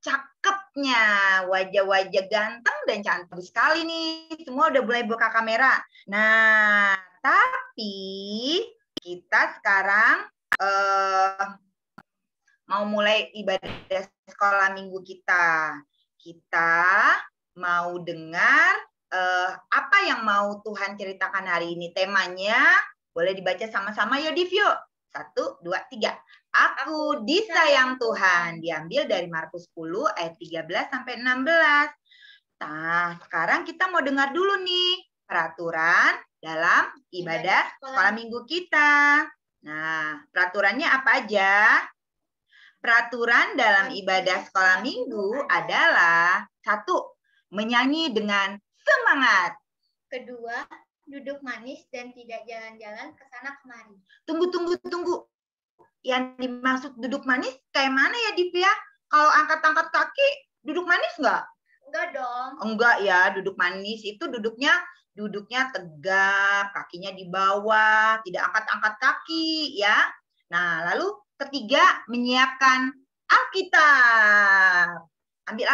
cakepnya, wajah-wajah ganteng dan cantik sekali nih. Semua udah mulai buka kamera. Nah, tapi kita sekarang mau mulai ibadah sekolah minggu kita. Kita mau dengar apa yang mau Tuhan ceritakan hari ini. Temanya boleh dibaca sama-sama ya, Div, yuk. 1, 2, 3. Aku disayang Tuhan. Diambil dari Markus 10 ayat 13 sampai 16. Nah, sekarang kita mau dengar dulu nih peraturan dalam ibadah sekolah minggu kita. Nah, peraturannya apa aja? Peraturan dalam ibadah sekolah minggu adalah 1, menyanyi dengan semangat. 2, duduk manis dan tidak jalan-jalan ke sana kemari. Tunggu. Yang dimaksud duduk manis kayak mana ya, Div ya? Kalau angkat-angkat kaki, duduk manis nggak? Enggak dong. Enggak ya, duduk manis itu duduknya tegap, kakinya di bawah, tidak angkat-angkat kaki ya. Nah, lalu 3, menyiapkan Alkitab. Ambil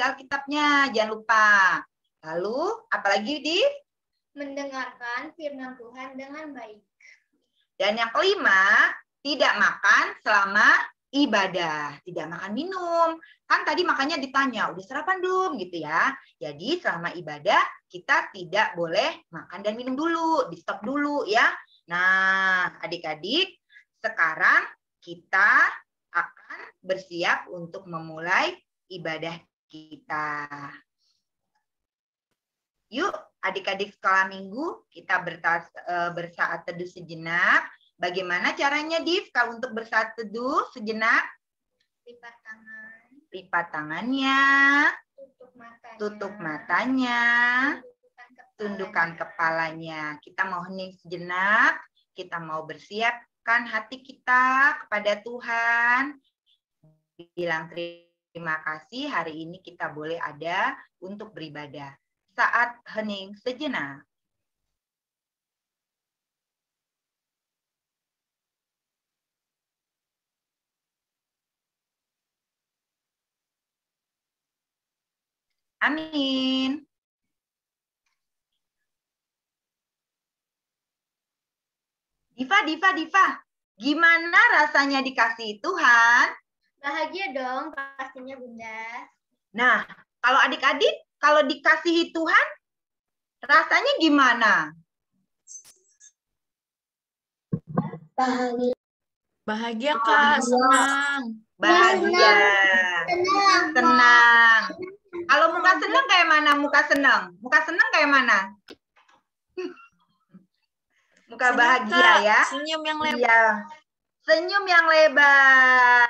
Alkitabnya, jangan lupa. Lalu, apalagi, Div? Mendengarkan firman Tuhan dengan baik. Dan yang kelima, tidak makan selama ibadah. Tidak makan minum. Kan tadi makanya ditanya, udah sarapan belum gitu ya. Jadi selama ibadah, kita tidak boleh makan dan minum dulu. Di stop dulu ya. Nah, adik-adik, sekarang kita akan bersiap untuk memulai ibadah kita. Yuk, adik-adik sekolah minggu, kita bersaat teduh sejenak. Bagaimana caranya, Div, kalau untuk bersaat teduh sejenak? Lipat tangan. Lipat tangannya. Tutup matanya. Tundukkan kepalanya. Kita mau hening sejenak. Kita mau bersiapkan hati kita kepada Tuhan. Bilang terima kasih hari ini kita boleh ada untuk beribadah. Saat hening sejenak. Amin. Diva, gimana rasanya dikasihi Tuhan? Bahagia dong pastinya, Bunda. Nah, kalau adik-adik, kalau dikasihi Tuhan, rasanya gimana? Bahagia, Kak. Senang. Bahagia. Senang. Kalau muka senang kayak mana? Muka senang kayak mana? Muka Senyum, bahagia, Kak. ya. Senyum yang lebar. Iya. Senyum yang lebar.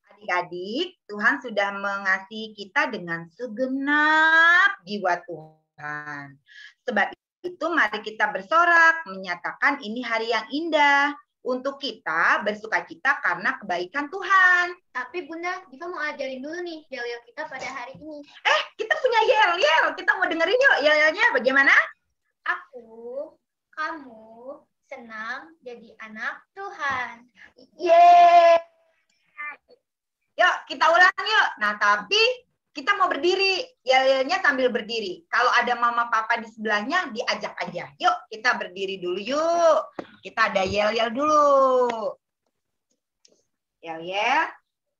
Adik-adik, Tuhan sudah mengasihi kita dengan segenap jiwa Tuhan. Sebab itu mari kita bersorak, menyatakan ini hari yang indah. Untuk kita bersukacita karena kebaikan Tuhan. Tapi Bunda, Diva mau ajarin dulu nih yel-yel kita pada hari ini. Kita punya yel-yel. Kita mau dengerin yuk yel-yelnya bagaimana? Aku, kamu, senang jadi anak Tuhan. Yeay. Yuk, kita ulang yuk. Nah, tapi kita mau berdiri. Yel-yelnya sambil berdiri. Kalau ada mama papa di sebelahnya, diajak aja. Yuk, kita berdiri dulu yuk. Kita ada yel-yel dulu. Yel-yel.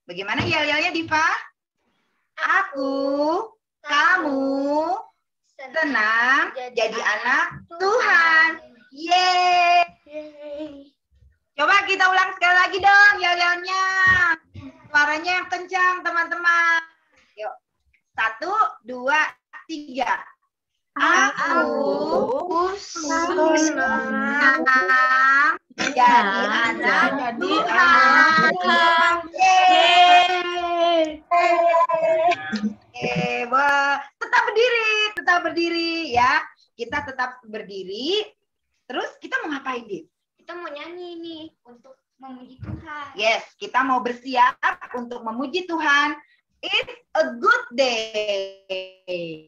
Bagaimana yel-yelnya, Diva? Aku, kamu, senang jadi anak Tuhan. Yeay. Coba kita ulang sekali lagi dong yel-yelnya. Suaranya yang kencang, teman-teman. Yuk. 1, 2, 3. Aku senang jadi anak Tuhan. Tetap berdiri ya. Kita tetap berdiri. Terus kita mau ngapain, Dit? Kita mau nyanyi nih untuk memuji Tuhan. Yes, kita mau bersiap untuk memuji Tuhan. It's a good day.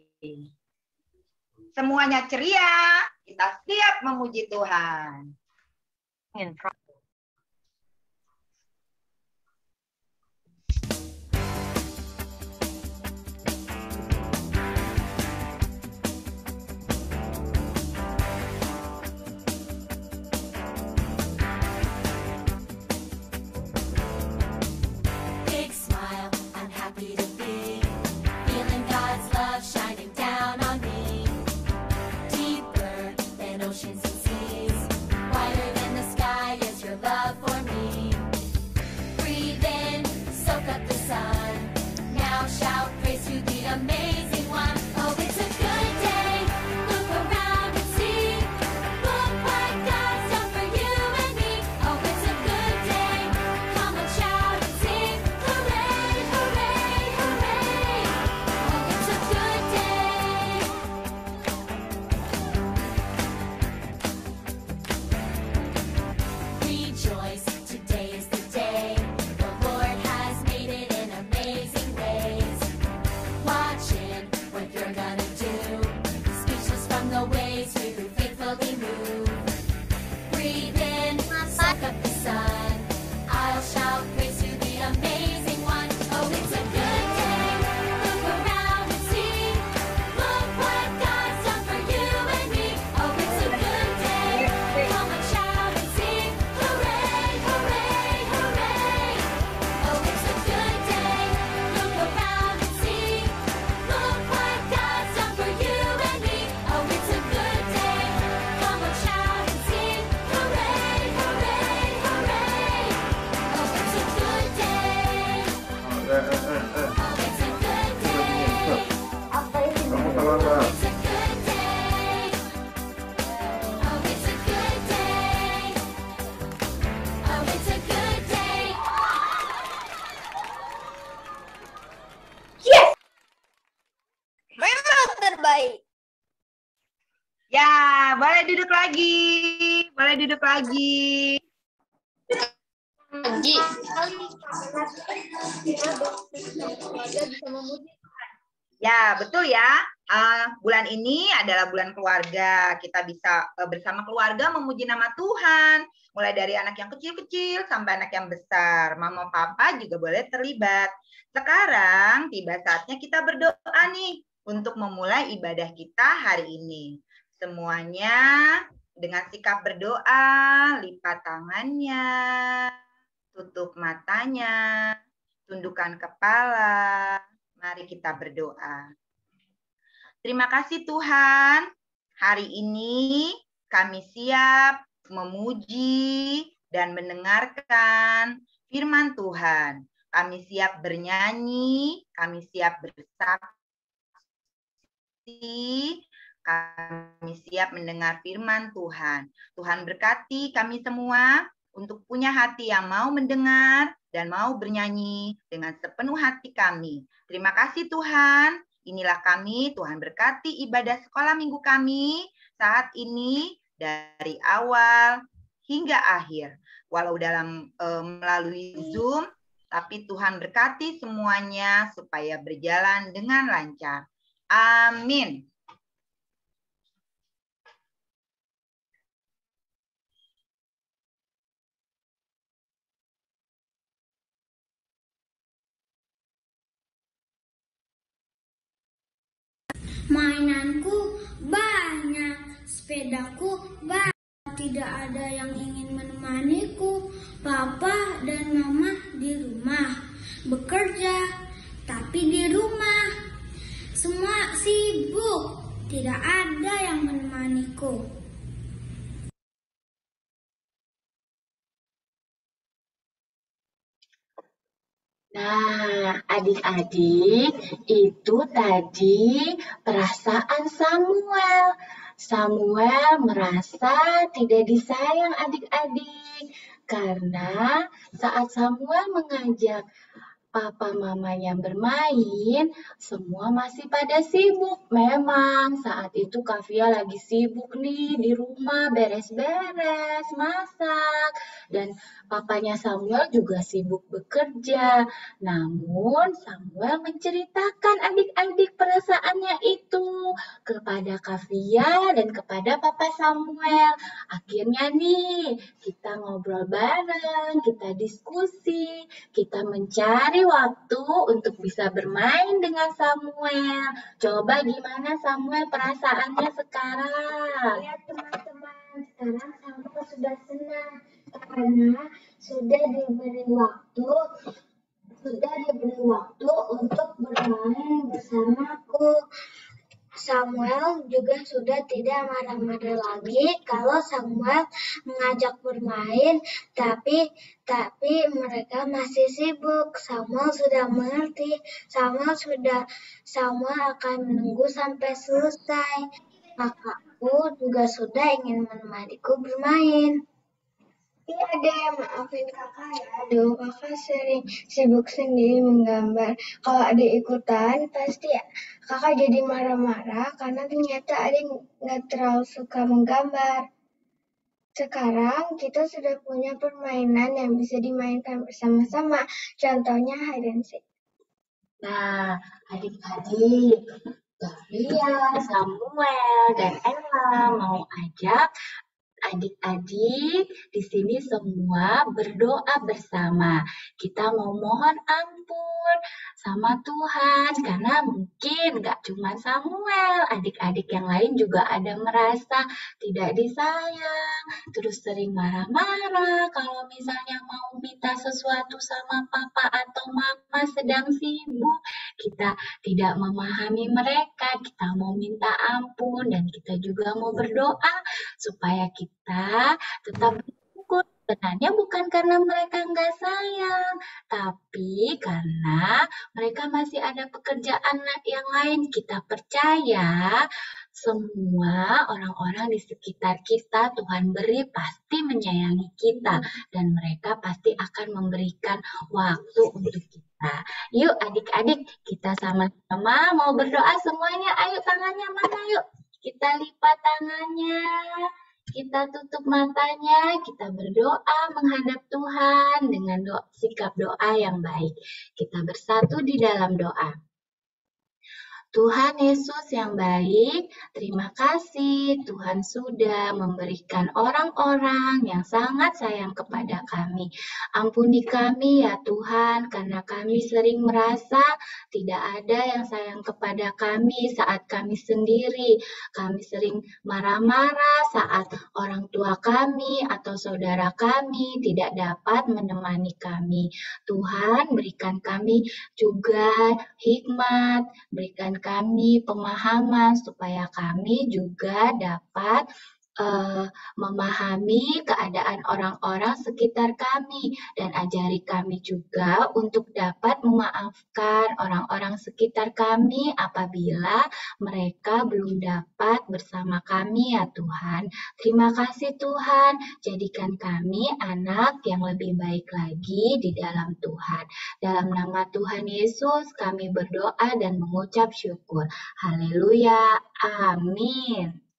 Semuanya ceria, kita siap memuji Tuhan. Boleh duduk lagi. Boleh duduk lagi. Haji. Ya, betul ya. Bulan ini adalah bulan keluarga. Kita bisa bersama keluarga memuji nama Tuhan. Mulai dari anak yang kecil-kecil sampai anak yang besar. Mama, papa juga boleh terlibat. Sekarang tiba saatnya kita berdoa nih untuk memulai ibadah kita hari ini. Semuanya dengan sikap berdoa, lipat tangannya, tutup matanya, tundukkan kepala. Mari kita berdoa. Terima kasih Tuhan, hari ini kami siap memuji dan mendengarkan firman Tuhan. Kami siap bernyanyi, kami siap bersaksi, kami siap mendengar firman Tuhan. Tuhan berkati kami semua untuk punya hati yang mau mendengar dan mau bernyanyi dengan sepenuh hati kami. Terima kasih Tuhan. Inilah kami, Tuhan berkati ibadah sekolah minggu kami saat ini dari awal hingga akhir. Walau dalam melalui Zoom, tapi Tuhan berkati semuanya supaya berjalan dengan lancar. Amin. Mainanku banyak, sepedaku banyak, tidak ada yang ingin menemaniku. Papa dan mama di rumah, bekerja, tapi di rumah. Semua sibuk, tidak ada yang menemaniku. Nah, adik-adik, itu tadi perasaan Samuel. Samuel merasa tidak disayang adik-adik karena saat Samuel mengajak papa mamanya bermain, semua masih pada sibuk. Memang saat itu Kavia lagi sibuk nih di rumah beres-beres, masak. Dan papanya Samuel juga sibuk bekerja. Namun Samuel menceritakan adik-adik perasaannya itu kepada Kavia dan kepada papa Samuel. Akhirnya nih kita ngobrol bareng, kita diskusi, kita mencari waktu untuk bisa bermain dengan Samuel. Coba gimana Samuel perasaannya sekarang? Ya teman-teman, sekarang Samuel sudah senang karena sudah diberi waktu untuk bermain bersamaku. Samuel juga sudah tidak marah-marah lagi kalau Samuel mengajak bermain, tapi mereka masih sibuk. Samuel sudah mengerti. Samuel akan menunggu sampai selesai. Kakakku juga sudah ingin menemaniku bermain. Iya deh, maafin kakak ya. Aduh, kakak sering sibuk sendiri menggambar. Kalau ada ikutan, pasti kakak jadi marah-marah karena ternyata adik nggak terlalu suka menggambar. Sekarang kita sudah punya permainan yang bisa dimainkan bersama-sama. Contohnya hide and seek. Nah, adik-adik, Kavia, Samuel, dan Ella mau ajak adik-adik di sini semua berdoa bersama. Kita mau mohon ampun sama Tuhan karena mungkin gak cuma Samuel, adik-adik yang lain juga ada merasa tidak disayang, terus sering marah-marah kalau misalnya mau minta sesuatu sama papa atau mama sedang sibuk. Kita tidak memahami mereka, kita mau minta ampun dan kita juga mau berdoa supaya kita tetap bersyukur. Sebenarnya bukan karena mereka nggak sayang, tapi karena mereka masih ada pekerjaan yang lain. Kita percaya semua orang-orang di sekitar kita Tuhan beri pasti menyayangi kita dan mereka pasti akan memberikan waktu untuk kita. Yuk adik-adik kita sama-sama mau berdoa semuanya. Ayo tangannya mana yuk. Kita lipat tangannya, kita tutup matanya, kita berdoa menghadap Tuhan dengan sikap doa yang baik. Kita bersatu di dalam doa. Tuhan Yesus yang baik, terima kasih Tuhan sudah memberikan orang-orang yang sangat sayang kepada kami. Ampuni kami ya Tuhan, karena kami sering merasa tidak ada yang sayang kepada kami saat kami sendiri. Kami sering marah-marah saat orang tua kami atau saudara kami tidak dapat menemani kami. Tuhan, berikan kami juga hikmat, berikan kami pemahaman supaya kami juga dapat memahami keadaan orang-orang sekitar kami dan ajari kami juga untuk dapat memaafkan orang-orang sekitar kami apabila mereka belum dapat bersama kami ya Tuhan. Terima kasih Tuhan, jadikan kami anak yang lebih baik lagi di dalam Tuhan. Dalam nama Tuhan Yesus kami berdoa dan mengucap syukur. Haleluya. Amin.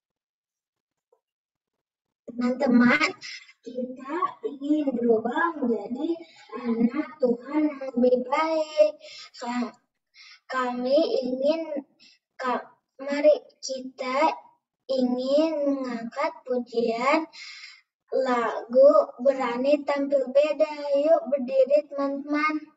Teman-teman, kita ingin berubah menjadi anak Tuhan yang lebih baik. Mari kita ingin mengangkat pujian lagu Berani Tampil Beda. Yuk berdiri teman-teman.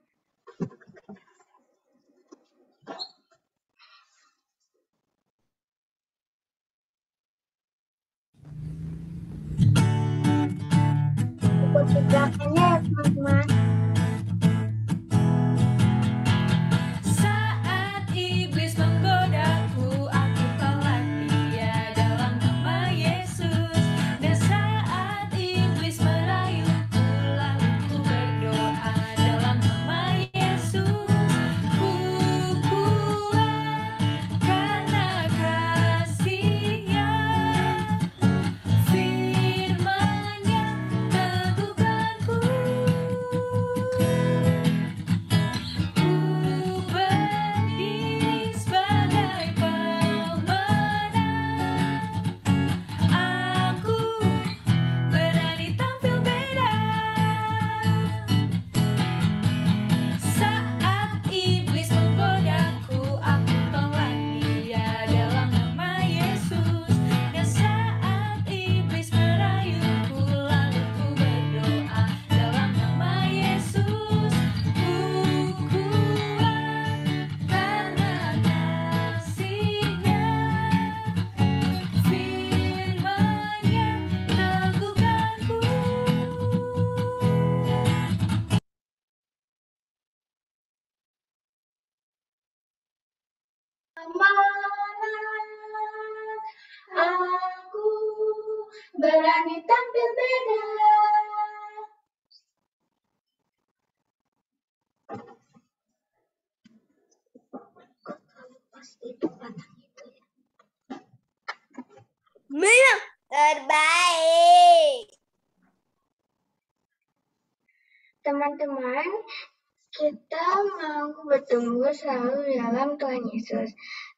Ikuti belakangnya ya teman-teman. Saat iblis menggodaku, aku tolak dia dalam nama Yesus. Dan saat iblis merayuku, lalu ku berdoa dalam nama Yesus. Ku kuat karena kasih-Nya, firman-Nya teguhkanku. Ku berdiri sebagai pemenang. Aku berani tampil beda. Saat iblis menggodaku, aku tolak dia dalam nama Yesus. Dan saat iblis merayuku, lalu ku berdoa dalam nama Yesus. Ku kuat karena kasih-Nya, firman-Nya teguhkanku. Aku berani tampil beda. Pas itu patah itu ya. Terbaik. Teman-teman, kita mau bertumbuh selalu dalam Tuhan Yesus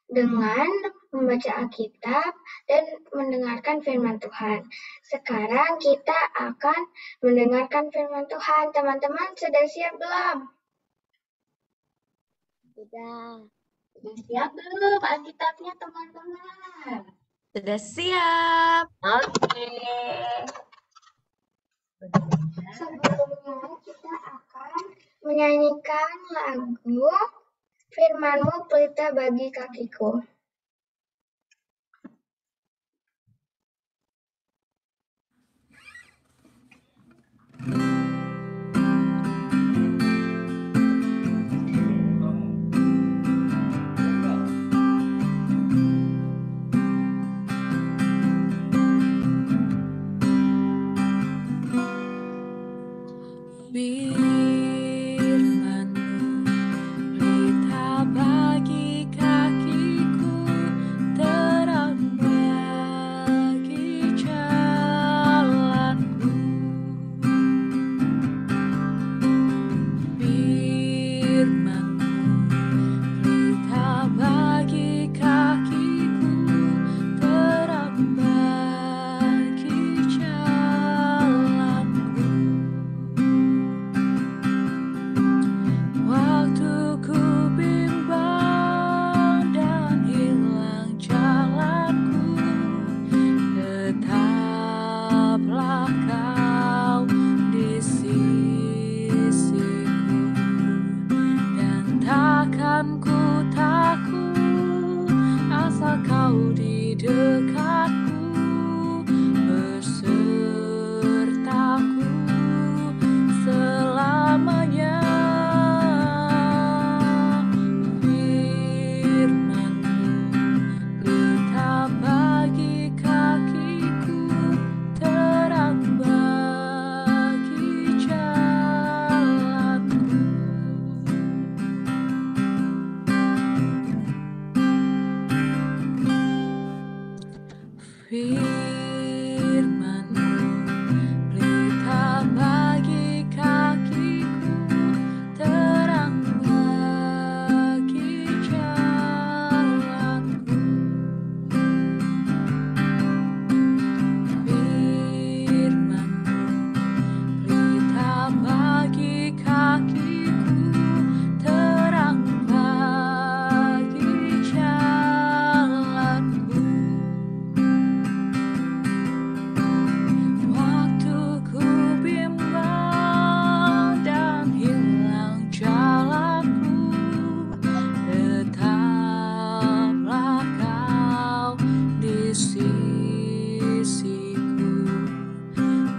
dengan membaca Alkitab dan mendengarkan firman Tuhan. Sekarang kita akan mendengarkan firman Tuhan. Teman-teman sudah siap belum? Sudah. Sudah siap belum Alkitabnya teman-teman? Sudah siap. Oke. Sebelumnya kita akan menyanyikan lagu Firman-Mu Pelita Bagi Kakiku. Firman-Mu pelita bagi kakiku, takkan ku takut asal kau di dekatku, bersertaku selamanya. Firman-Mu pelita bagi kakiku, terang bagi jalanku. Firman-Mu pelita bagi kakiku, terang bagi jalanku. Firman-Mu pelita bagi kakiku, terang bagi jalanku. Waktu ku bimbang dan hilang jalanku, tetaplah kau di sisiku,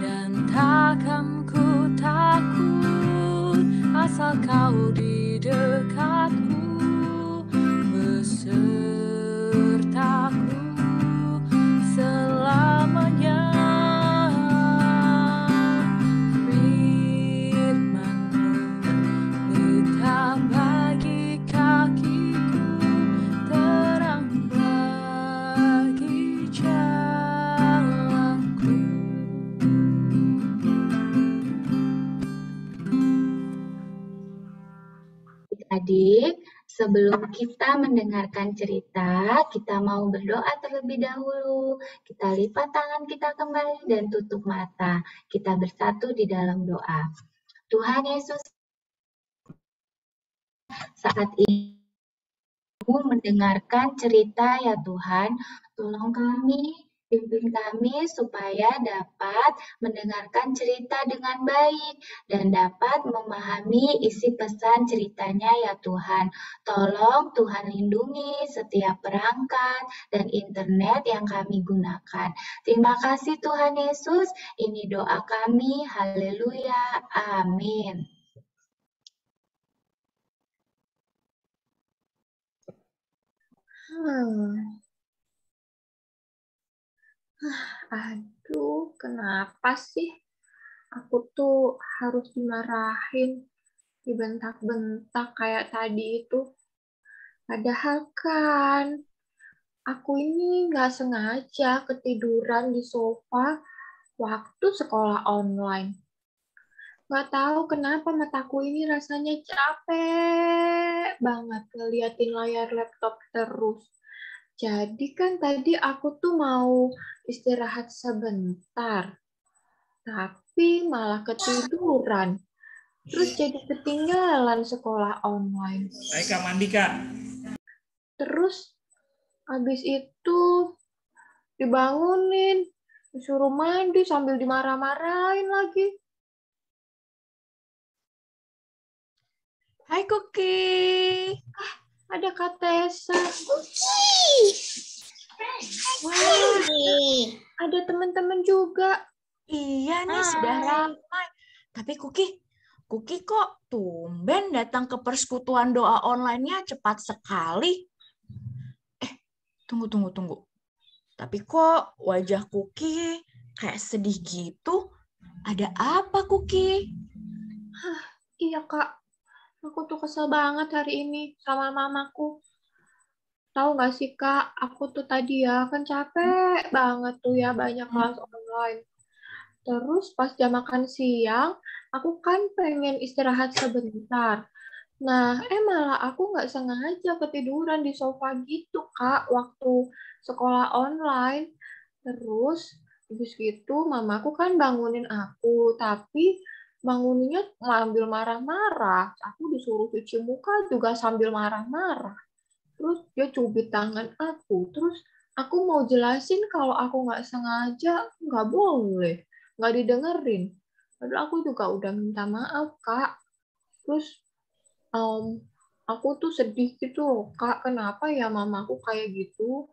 dan takkan ku takut asal kau di dekatku, besertaku selamanya. Firman-Mu pelita bagi kakiku, terang bagi jalanku. Adik, sebelum kita mendengarkan cerita, kita mau berdoa terlebih dahulu. Kita lipat tangan kita kembali dan tutup mata. Kita bersatu di dalam doa. Tuhan Yesus, saat ini mendengarkan cerita ya Tuhan, tolong kami, pimpin kami supaya dapat mendengarkan cerita dengan baik dan dapat memahami isi pesan ceritanya ya Tuhan. Tolong Tuhan lindungi setiap perangkat dan internet yang kami gunakan. Terima kasih Tuhan Yesus, ini doa kami, haleluya, amin. Aduh, kenapa sih aku tuh harus dimarahin, dibentak-bentak kayak tadi itu? Padahal kan aku ini nggak sengaja ketiduran di sofa waktu sekolah online. Nggak tahu kenapa mataku ini rasanya capek banget ngeliatin layar laptop terus. Jadi kan tadi aku tuh mau istirahat sebentar, tapi malah ketiduran. Terus jadi ketinggalan sekolah online. Ayo Kak, mandi Kak. Terus habis itu dibangunin, disuruh mandi sambil dimarah-marahin lagi. Hai Kuki. Ada Kak Tessa. Wah. Ada teman-teman juga. Iya nih sudah ramai. Tapi Kuki kok tumben datang ke persekutuan doa online-nya cepat sekali. Tunggu. Tapi kok wajah Kuki kayak sedih gitu? Ada apa Kuki? Iya Kak, aku tuh kesel banget hari ini sama mamaku. Tahu nggak sih Kak, aku tuh tadi ya kan capek banget tuh ya banyak kelas online. Terus pas jam makan siang, aku kan pengen istirahat sebentar. Nah, malah aku nggak sengaja ketiduran di sofa gitu Kak waktu sekolah online. Terus habis gitu mamaku kan bangunin aku, tapi banguninnya ngambil marah-marah. Aku disuruh cuci muka juga sambil marah-marah. Terus dia cubit tangan aku. Terus aku mau jelasin kalau aku nggak sengaja, nggak boleh. Nggak didengerin. Padahal aku juga udah minta maaf, Kak. Terus aku tuh sedih gitu loh, Kak. Kenapa ya mamaku kayak gitu?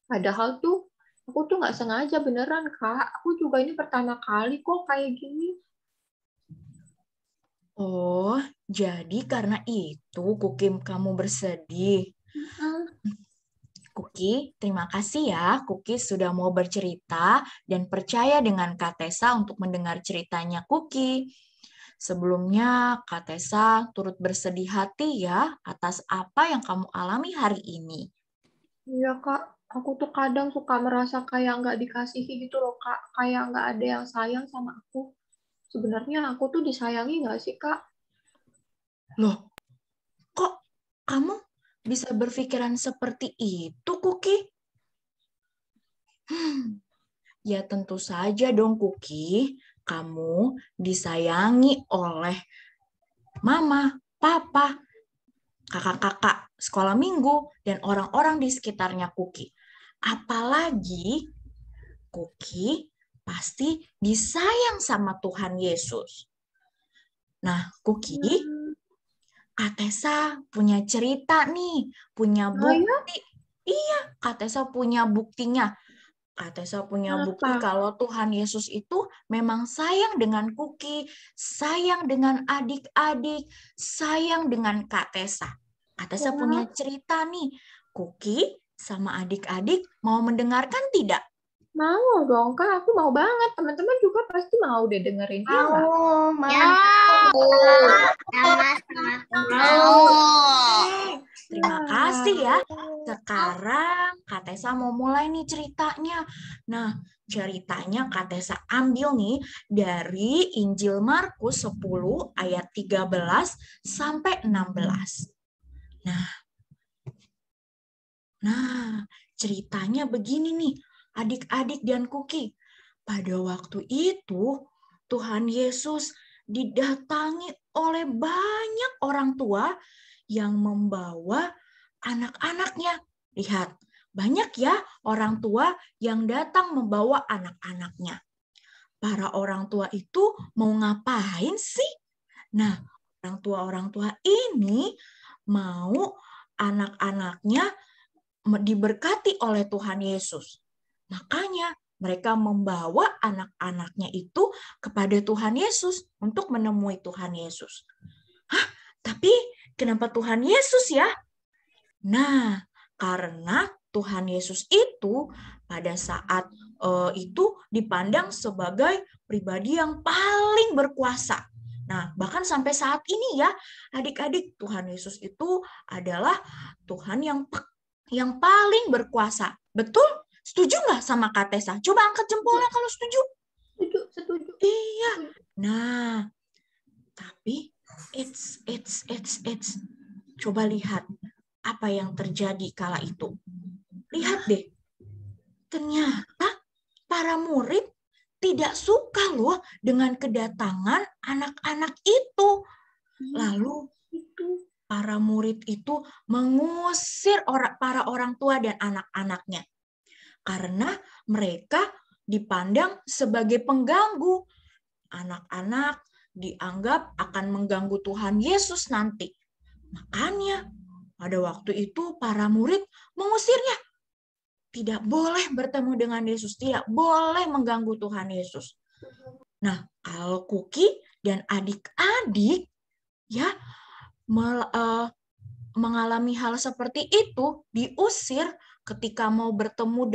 Padahal tuh aku tuh nggak sengaja beneran, Kak. Aku juga ini pertama kali kok kayak gini. Oh, jadi karena itu Kuki kamu bersedih. Kuki, terima kasih ya. Kuki sudah mau bercerita dan percaya dengan Kak Tessa untuk mendengar ceritanya Kuki. Sebelumnya, Kak Tessa turut bersedih hati ya atas apa yang kamu alami hari ini. Iya, Kak. Aku tuh kadang suka merasa kayak nggak dikasihi gitu loh, Kak. Kayak nggak ada yang sayang sama aku. Sebenarnya aku tuh disayangi nggak sih, Kak? Loh, kok kamu bisa berpikiran seperti itu, Kuki? Ya tentu saja dong, Kuki. Kamu disayangi oleh mama, papa, kakak-kakak sekolah minggu, dan orang-orang di sekitarnya Kuki. Apalagi Kuki pasti disayang sama Tuhan Yesus. Nah, Kuki, Kak Tessa punya cerita nih, punya bukti. Iya, Kak Tessa punya buktinya. Kak Tessa punya bukti kalau Tuhan Yesus itu memang sayang dengan Kuki, sayang dengan adik-adik, sayang dengan Kak Tessa. Kak Tessa punya cerita nih. Kuki sama adik-adik mau mendengarkan tidak? Mau dong, Kak. Aku mau banget. Teman-teman juga pasti mau deh dengerin. Iya nggak? Terima kasih ya. Sekarang Kak Tessa mau mulai nih ceritanya. Nah, ceritanya Kak Tessa ambil nih dari Injil Markus 10 ayat 13 sampai 16. Nah, ceritanya begini nih, adik-adik dan Kuki. Pada waktu itu, Tuhan Yesus didatangi oleh banyak orang tua yang membawa anak-anaknya. Lihat, banyak ya orang tua yang datang membawa anak-anaknya. Para orang tua itu mau ngapain sih? Nah, orang tua ini mau anak-anaknya diberkati oleh Tuhan Yesus. Makanya mereka membawa anak-anaknya itu kepada Tuhan Yesus untuk menemui Tuhan Yesus. Hah? Tapi kenapa Tuhan Yesus ya? Nah, karena Tuhan Yesus itu pada saat itu dipandang sebagai pribadi yang paling berkuasa. Nah, bahkan sampai saat ini ya, adik-adik, Tuhan Yesus itu adalah Tuhan yang paling berkuasa. Betul? Setuju nggak sama Kak Tessa? Coba angkat jempolnya kalau setuju. Setuju. Iya. Nah, tapi coba lihat apa yang terjadi kala itu. Lihat deh. Ternyata para murid tidak suka loh dengan kedatangan anak-anak itu. Lalu para murid itu mengusir para orang tua dan anak-anaknya. Karena mereka dipandang sebagai pengganggu. Anak-anak dianggap akan mengganggu Tuhan Yesus nanti. Makanya pada waktu itu para murid mengusirnya. Tidak boleh bertemu dengan Yesus, tidak boleh mengganggu Tuhan Yesus. Nah, kalau Kuki dan adik-adik ya mengalami hal seperti itu, diusir ketika mau bertemu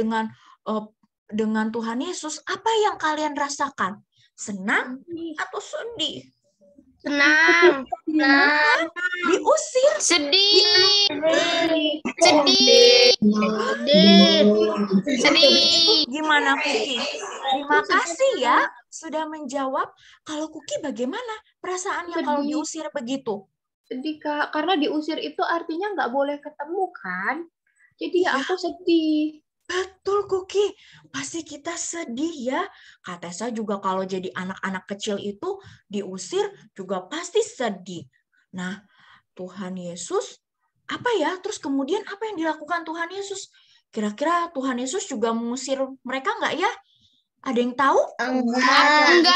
dengan Tuhan Yesus, apa yang kalian rasakan? Senang atau sedih? Senang. Diusir? Sedih. Gimana Kuki? Terima kasih ya sudah menjawab. Kalau Kuki bagaimana perasaannya kalau diusir begitu? Sedih, Kak. Karena diusir itu artinya nggak boleh ketemu, kan? Jadi ya aku sedih. Betul, Kuki. Pasti kita sedih ya. Kak Tessa juga kalau jadi anak-anak kecil itu diusir juga pasti sedih. Nah, Tuhan Yesus, apa ya? Terus kemudian apa yang dilakukan Tuhan Yesus? Kira-kira Tuhan Yesus juga mengusir mereka nggak ya? Ada yang tahu? Enggak.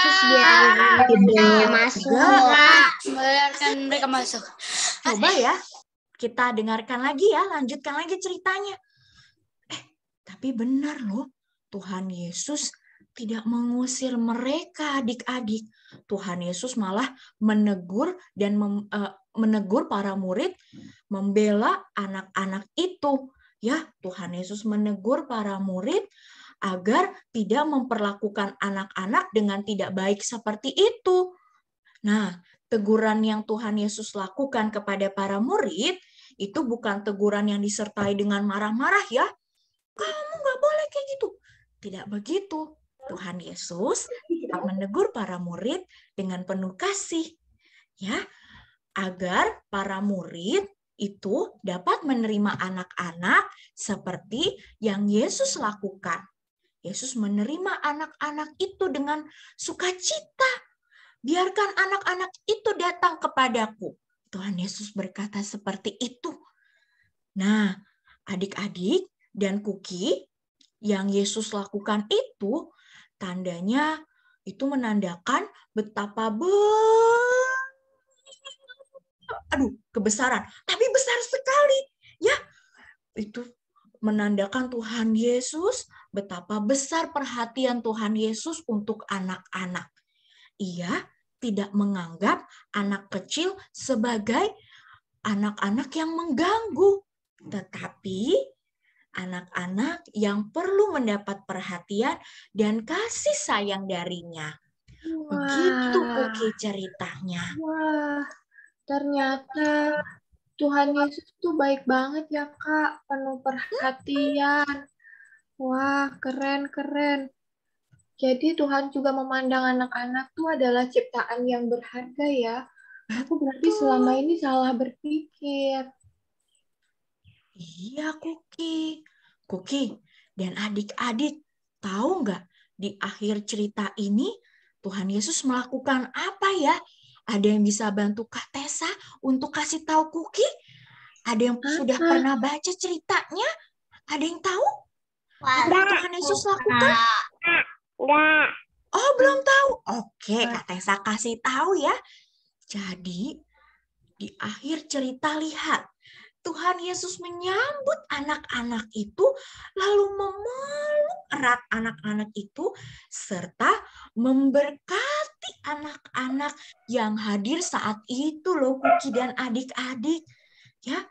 Masuk. Biarkan mereka masuk. Coba ya, kita dengarkan lagi ya, lanjutkan lagi ceritanya. Tapi benar loh, Tuhan Yesus tidak mengusir mereka adik-adik. Tuhan Yesus malah menegur dan menegur para murid, membela anak-anak itu. Ya, Tuhan Yesus menegur para murid agar tidak memperlakukan anak-anak dengan tidak baik seperti itu. Nah, teguran yang Tuhan Yesus lakukan kepada para murid itu bukan teguran yang disertai dengan marah-marah ya. Kamu nggak boleh kayak gitu. Tidak begitu. Tuhan Yesus tetap menegur para murid dengan penuh kasih, ya, agar para murid itu dapat menerima anak-anak seperti yang Yesus lakukan. Yesus menerima anak-anak itu dengan sukacita. Biarkan anak-anak itu datang kepadaku. Tuhan Yesus berkata seperti itu. Nah, adik-adik dan Kuki, yang Yesus lakukan itu, tandanya itu menandakan betapa kebesaran, tapi besar sekali, ya. Itu menandakan Tuhan Yesus, betapa besar perhatian Tuhan Yesus untuk anak-anak. Ia tidak menganggap anak kecil sebagai anak-anak yang mengganggu, tetapi anak-anak yang perlu mendapat perhatian dan kasih sayang darinya. Begitu Kuki ceritanya. Wah, ternyata Tuhan Yesus tuh baik banget ya Kak, penuh perhatian. Wah, keren-keren. Jadi Tuhan juga memandang anak-anak tuh adalah ciptaan yang berharga ya. Aku berarti selama ini salah berpikir. Iya, Kuki. Kuki dan adik-adik, tahu nggak di akhir cerita ini Tuhan Yesus melakukan apa ya? Ada yang bisa bantu Kak Tessa untuk kasih tahu Kuki? Ada yang sudah pernah baca ceritanya? Ada yang tahu? Apa yang Tuhan Yesus lakukan? Enggak. Oh, belum tahu. Oke, Kak Tessa kasih tahu ya. Jadi, di akhir cerita lihat, Tuhan Yesus menyambut anak-anak itu, lalu memeluk erat anak-anak itu, serta memberkati anak-anak yang hadir saat itu loh, Kuki dan adik-adik. Ya,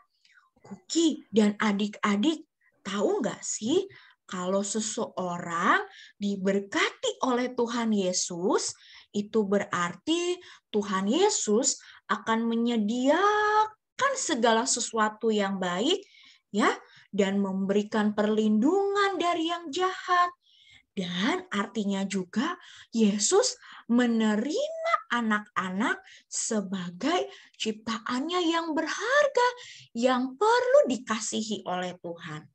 Kuki dan adik-adik, tahu nggak sih kalau seseorang diberkati oleh Tuhan Yesus, itu berarti Tuhan Yesus akan menyediakan segala sesuatu yang baik, ya, dan memberikan perlindungan dari yang jahat. Dan artinya juga Yesus menerima anak-anak sebagai ciptaannya yang berharga, yang perlu dikasihi oleh Tuhan.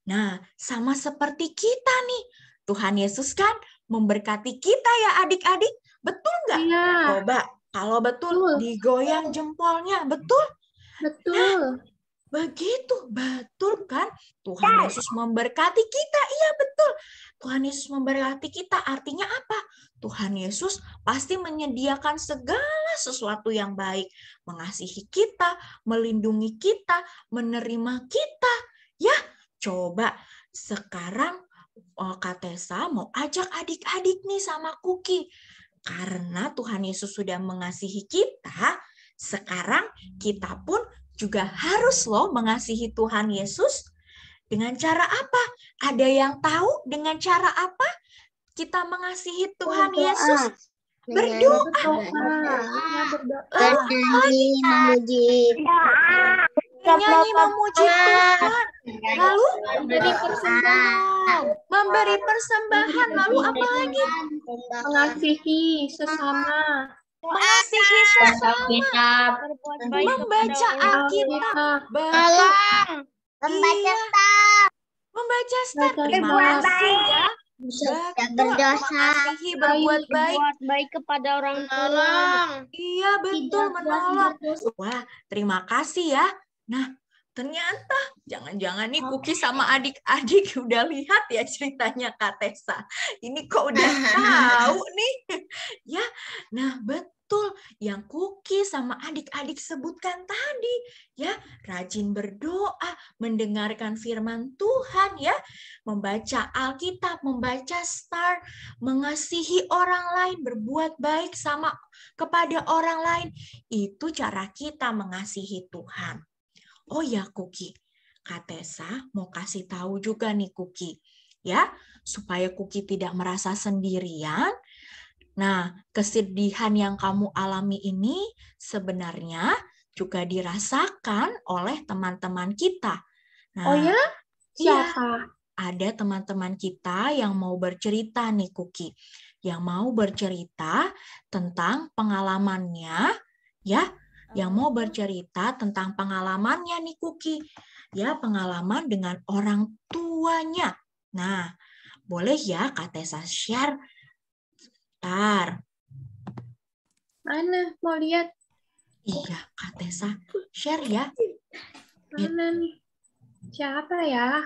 Nah, sama seperti kita nih. Tuhan Yesus kan memberkati kita ya adik-adik. Betul nggak? Iya. Coba, kalau betul digoyang jempolnya. Betul? Betul. Nah, begitu, betul kan? Tuhan Yesus memberkati kita. Iya, betul. Tuhan Yesus memberkati kita artinya apa? Tuhan Yesus pasti menyediakan segala sesuatu yang baik. Mengasihi kita, melindungi kita, menerima kita. Ya, coba sekarang Kak Tessa mau ajak adik-adik nih sama Kuki. Karena Tuhan Yesus sudah mengasihi kita, sekarang kita pun juga harus loh mengasihi Tuhan Yesus. Dengan cara apa? Ada yang tahu dengan cara apa kita mengasihi Tuhan Yesus? Berdoa. Nyanyi memuji Tuhan. Lalu memberi persembahan. Lalu apa lagi? Mengasihi sesama. Mengasihi sesama. Membaca Alkitab. Membaca star. Terima kasih ya. Mengasihi, berbuat baik kepada orang tua. Iya, betul, menolong. Wah, terima kasih ya. Nah, ternyata jangan-jangan nih Kuki sama adik-adik udah lihat ya ceritanya Kak Tessa. Ini kok udah tahu nih. Ya, nah betul. betul yang Kuki sama adik-adik sebutkan tadi. Ya, rajin berdoa, mendengarkan firman Tuhan ya, membaca Alkitab, membaca Star, mengasihi orang lain, berbuat baik sama kepada orang lain. Itu cara kita mengasihi Tuhan. Oh ya Kuki, Kak Tessa mau kasih tahu juga nih Kuki. Ya, supaya Kuki tidak merasa sendirian. Nah, kesedihan yang kamu alami ini sebenarnya juga dirasakan oleh teman-teman kita. Nah, Oh ya? iya, Siapa? ada teman-teman kita yang mau bercerita nih Kuki. Yang mau bercerita tentang pengalamannya, ya. Yang mau bercerita tentang pengalamannya nih Kuki. Ya, pengalaman dengan orang tuanya. Nah, boleh ya Kak Tessa share? Bentar. Mana? Mau lihat? Iya, Kak Tessa share ya. Mana nih? Siapa ya?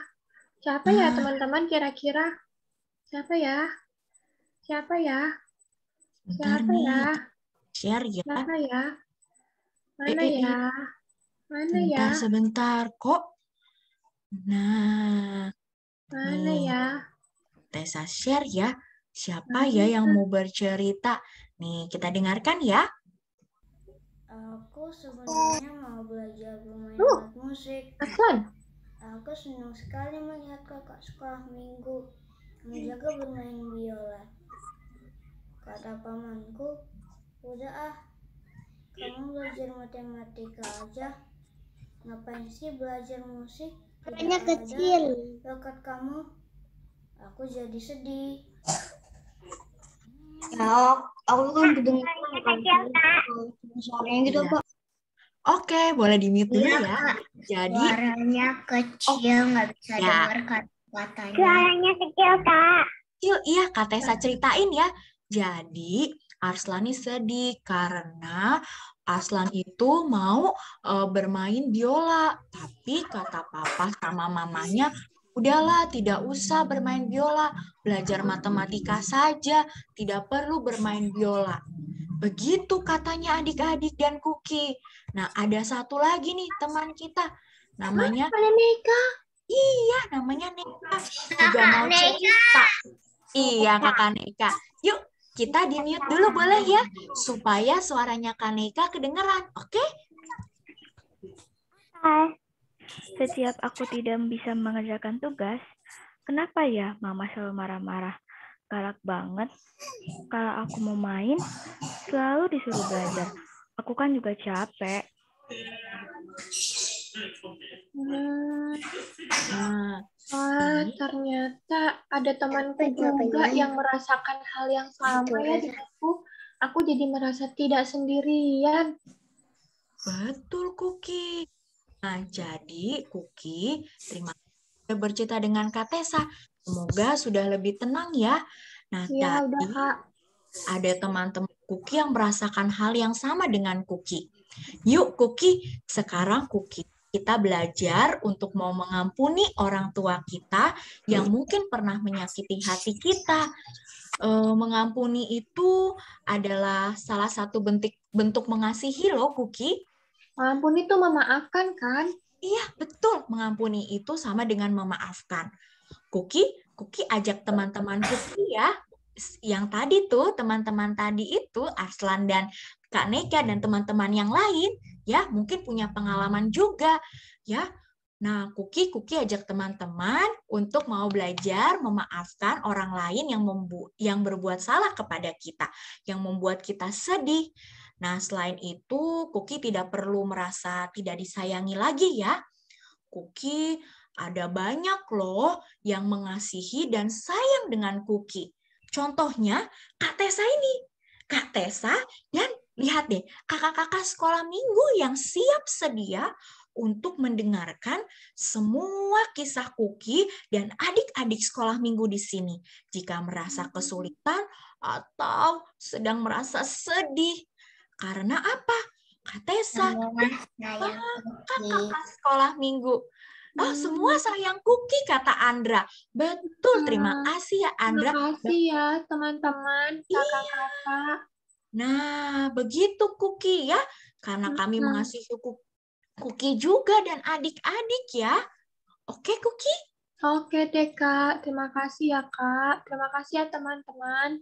Siapa ya teman-teman kira-kira? Siapa ya? Siapa ya? Bentar Siapa ya? nih, share ya. Siapa ya? Mana ya? Mana ya? Sebentar kok. Nah, Mana nih, ya? Tessa share ya. Siapa ya yang mau bercerita? Nih, kita dengarkan ya. Aku sebenarnya mau belajar bermain alat musik. Aslan. Aku senang sekali melihat kakak sekolah minggu menjaga bermain biola. Kata pamanku, udah kamu belajar matematika aja. Ngapain sih belajar musik? Tidak ada bakat kamu. Aku jadi sedih. Ya, aku kan kedengeran suaranya gitu, Iya. Kak. Oke, boleh di-mute dulu ya. Jadi, Suaranya kecil, nggak bisa ya. dengar kata-katanya. Suaranya kecil, Kak. Iya, Kak Tessa ceritain ya. Jadi, Arslan ini sedih karena Arslan itu mau bermain biola. Tapi kata papa sama mamanya, udahlah tidak usah bermain biola. Belajar matematika saja, tidak perlu bermain biola. Begitu katanya adik-adik dan Kuki. Nah, ada satu lagi nih teman kita. Namanya Neka. Iya, namanya Neka. Juga mau cerita. Iya, Kakak Neka. Yuk, kita di-mute dulu boleh ya? Supaya suaranya Kak Neka kedengeran, oke? Setiap aku tidak bisa mengerjakan tugas, kenapa ya Mama selalu marah-marah? Galak banget. Kalau aku mau main, selalu disuruh belajar. Aku kan juga capek. Ternyata ada temanku juga yang merasakan hal yang sama ya denganku. Aku jadi merasa tidak sendirian. Betul, Kuki. Nah, jadi Kuki, terima kasih sudah bercerita dengan Kak Tessa. Semoga sudah lebih tenang ya. Nah, Ya, tadi udah, Kak. ada teman-teman Kuki yang merasakan hal yang sama dengan Kuki. Yuk, Kuki, sekarang Kuki kita belajar untuk mau mengampuni orang tua kita yang mungkin pernah menyakiti hati kita. Mengampuni itu adalah salah satu bentuk mengasihi loh, Kuki. Mengampuni itu memaafkan kan? Iya, betul. Mengampuni itu sama dengan memaafkan. Kuki ajak teman-teman Kuki ya. Yang tadi tuh, teman-teman tadi itu, Arslan dan Kak Neka dan teman-teman yang lain, ya mungkin punya pengalaman juga. Ya, nah Kuki ajak teman-teman untuk mau belajar memaafkan orang lain yang berbuat salah kepada kita, yang membuat kita sedih. Nah, selain itu, Kuki tidak perlu merasa tidak disayangi lagi ya. Kuki ada banyak loh yang mengasihi dan sayang dengan Kuki. Contohnya, Kak Tessa ini. Kak Tessa dan lihat deh, kakak-kakak sekolah minggu yang siap sedia untuk mendengarkan semua kisah Kuki dan adik-adik sekolah minggu di sini. Jika merasa kesulitan atau sedang merasa sedih. Karena apa? Kak Tessa dan kakak sekolah minggu. Oh, semua sayang Kuki, kata Andra. Betul, terima kasih ya Andra. Terima kasih ya teman-teman, kakak-kakak. Nah, begitu Kuki ya. Karena kami mengasihi Kuki juga dan adik-adik ya. Oke, Kuki? Oke deh, Kak. Terima kasih ya, Kak. Terima kasih ya, teman-teman.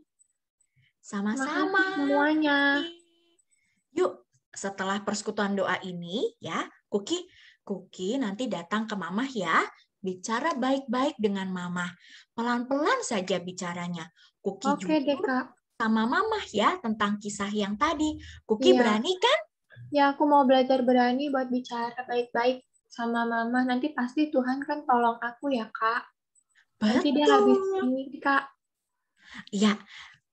Terima Sama-sama. kasih semuanya. Yuk, setelah persekutuan doa ini ya, Kuki nanti datang ke Mamah ya. Bicara baik-baik dengan Mamah. Pelan-pelan saja bicaranya. Kuki Oke deh, jujur Kak. sama Mamah ya tentang kisah yang tadi. Kuki Iya. berani kan? Ya, aku mau belajar berani buat bicara baik-baik sama Mama. Nanti pasti Tuhan kan tolong aku ya, Kak. Nanti dia habis ini, Kak. Ya,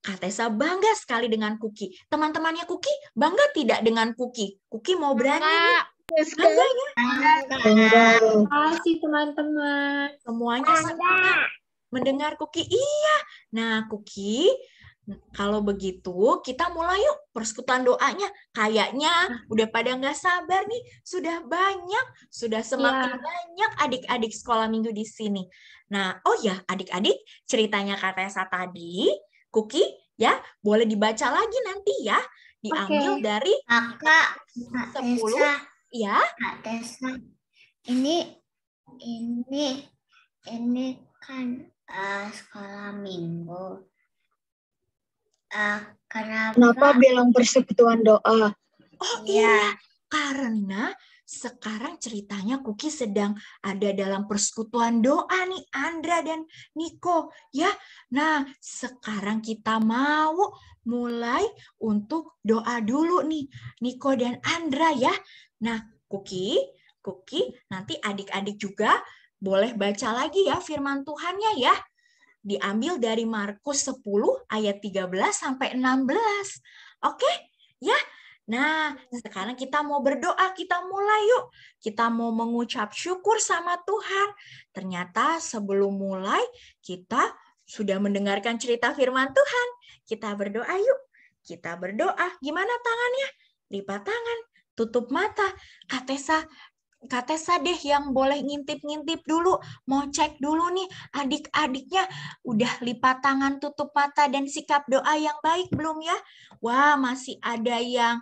Kak Tessa bangga sekali dengan Kuki. Teman-temannya Kuki bangga tidak dengan Kuki? Kuki mau berani nih. Bangga ya? Terima kasih teman-teman. Semuanya semangat mendengar Kuki. Iya. Nah, Kuki, kalau begitu kita mulai yuk persekutuan doanya. Kayaknya udah pada nggak sabar nih. Sudah semakin banyak adik-adik sekolah minggu di sini. Nah, oh ya adik-adik, ceritanya Kak Tessa tadi, Kuki ya boleh dibaca lagi nanti ya. Diambil dari Kakak, 10 ya. Kak Tessa, ini kan sekolah minggu. Kenapa bilang persekutuan doa? Oh iya, karena sekarang ceritanya Kuki sedang ada dalam persekutuan doa nih, Andra dan Niko ya. Nah, sekarang kita mau mulai untuk doa dulu nih, Niko dan Andra ya. Nah, Kuki nanti adik-adik juga boleh baca lagi ya firman Tuhannya ya. Diambil dari Markus 10 ayat 13 sampai 16. Oke? Ya. Nah, sekarang kita mau berdoa, kita mulai yuk. Kita mau mengucap syukur sama Tuhan. Ternyata sebelum mulai kita sudah mendengarkan cerita firman Tuhan. Kita berdoa yuk. Kita berdoa. Gimana tangannya? Lipat tangan, tutup mata. Kak Tessa deh yang boleh ngintip-ngintip dulu, mau cek dulu nih adik-adiknya udah lipat tangan, tutup mata dan sikap doa yang baik belum ya? Wah, masih ada yang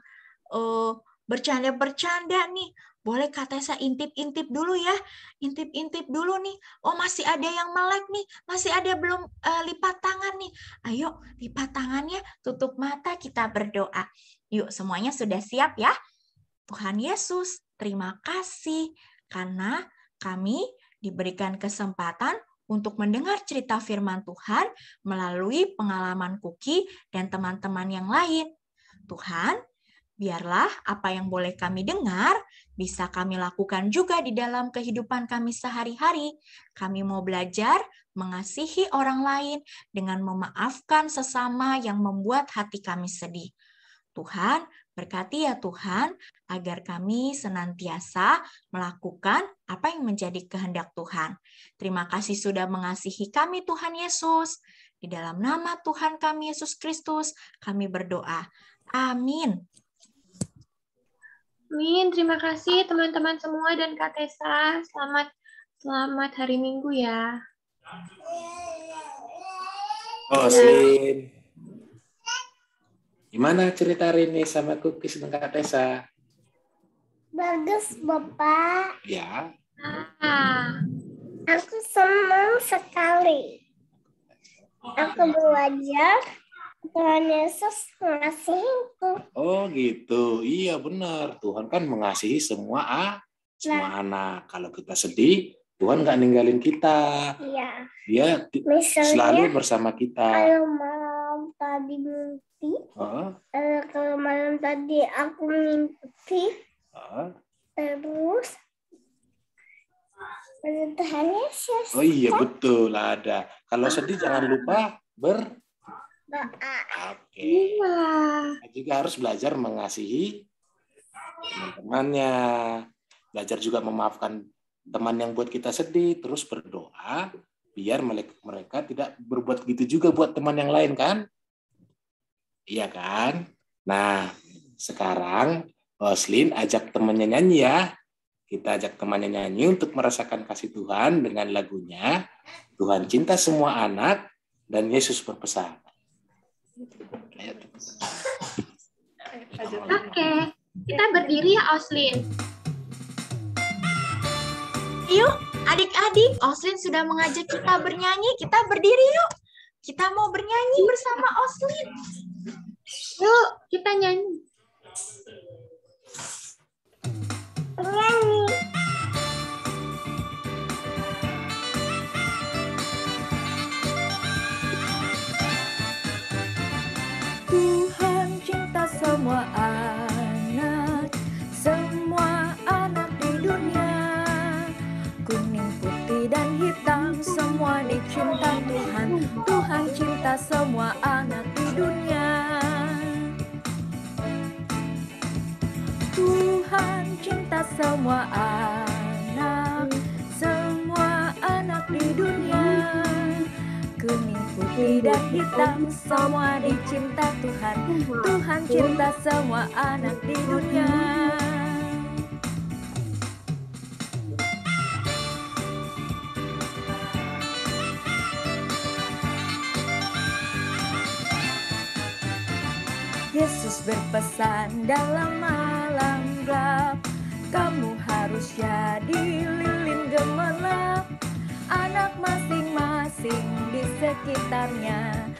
bercanda-bercanda nih. Boleh Kak Tessa intip-intip dulu ya, intip-intip dulu nih. Oh, masih ada yang melek nih, masih ada belum lipat tangan nih. Ayo lipat tangannya, tutup mata, kita berdoa. Yuk, semuanya sudah siap ya? Tuhan Yesus, terima kasih karena kami diberikan kesempatan untuk mendengar cerita firman Tuhan melalui pengalaman Kuki dan teman-teman yang lain. Tuhan, biarlah apa yang boleh kami dengar bisa kami lakukan juga di dalam kehidupan kami sehari-hari. Kami mau belajar mengasihi orang lain dengan memaafkan sesama yang membuat hati kami sedih. Tuhan, berkati ya Tuhan, agar kami senantiasa melakukan apa yang menjadi kehendak Tuhan. Terima kasih sudah mengasihi kami Tuhan Yesus. Di dalam nama Tuhan kami Yesus Kristus, kami berdoa. Amin. Amin. Terima kasih teman-teman semua dan Kak Tessa. Selamat hari Minggu ya. Oh, Slin. Gimana cerita hari ini sama Kukis dan Kak Tessa? Bagus, Bapak. Ya. Aku senang sekali. Aku belajar Tuhan Yesus mengasihiku. Oh gitu, iya benar. Tuhan kan mengasihi semua anak. Kalau kita sedih, Tuhan nggak ninggalin kita. Iya. Dia selalu bersama kita. Kalau malam tadi mimpi, kalau malam tadi aku mimpi, terus Tuhan Yesus. Oh iya betul ada. Kalau sedih jangan lupa berdoa. Oke. Kita juga harus belajar mengasihi teman-temannya. Belajar juga memaafkan teman yang buat kita sedih. Terus berdoa biar mereka tidak berbuat gitu juga buat teman yang lain kan? Iya kan? Nah, sekarang Roslin ajak temannya nyanyi ya. Kita ajak temannya nyanyi untuk merasakan kasih Tuhan dengan lagunya Tuhan cinta semua anak dan Yesus berpesan. Ayo. Oke, kita berdiri ya, Oslin. Yuk, adik-adik, Oslin sudah mengajak kita bernyanyi. Kita berdiri yuk. Kita mau bernyanyi bersama Oslin. Yuk, kita nyanyi. Tuhan cinta semua anak di dunia. Kuning, putih, dan hitam semua dicinta Tuhan. Tuhan cinta semua anak di dunia. Tuhan cinta semua anak di dunia. Kuning, putih, dan hitam semua dicinta Tuhan. Tuhan cinta semua anak di dunia. Yesus berpesan dalam malam gelap, kamu harus jadi lilin gemerlap. Anak masing-masing di sekitarnya,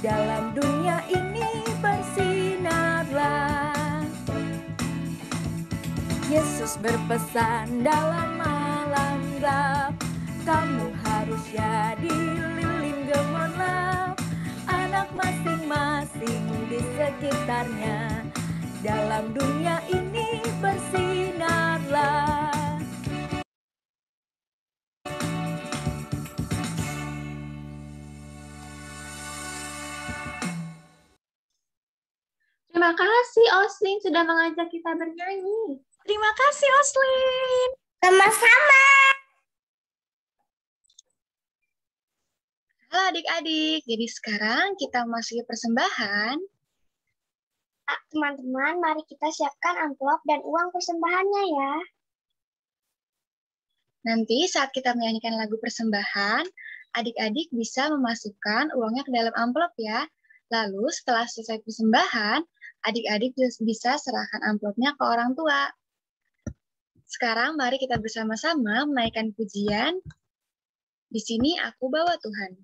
dalam dunia ini bersinarlah. Yesus berpesan dalam malam gelap, kamu harus jadi lilin gemerlap. Anak masing-masing di sekitarnya, dalam dunia ini bersinarlah. Terima kasih, Oslin, sudah mengajak kita bernyanyi. Terima kasih, Oslin. Sama-sama. Halo adik-adik, jadi sekarang kita masuki persembahan. Teman-teman, mari kita siapkan amplop dan uang persembahannya ya. Nanti saat kita menyanyikan lagu persembahan, adik-adik bisa memasukkan uangnya ke dalam amplop ya. Lalu setelah selesai persembahan, adik-adik bisa serahkan amplopnya ke orang tua. Sekarang mari kita bersama-sama menaikkan pujian. Di sini aku bawa Tuhan.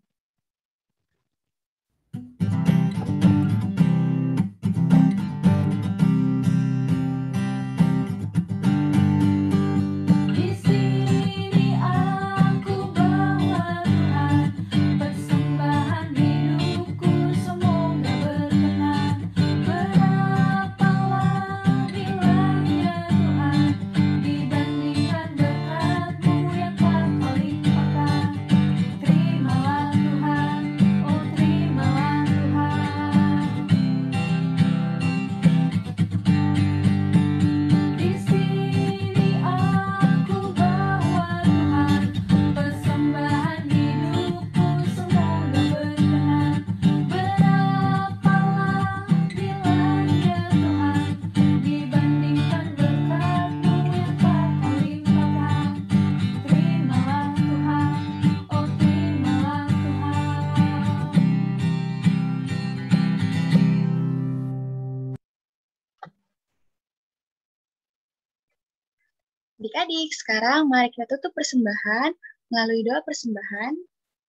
Adik-adik, sekarang mari kita tutup persembahan melalui doa persembahan.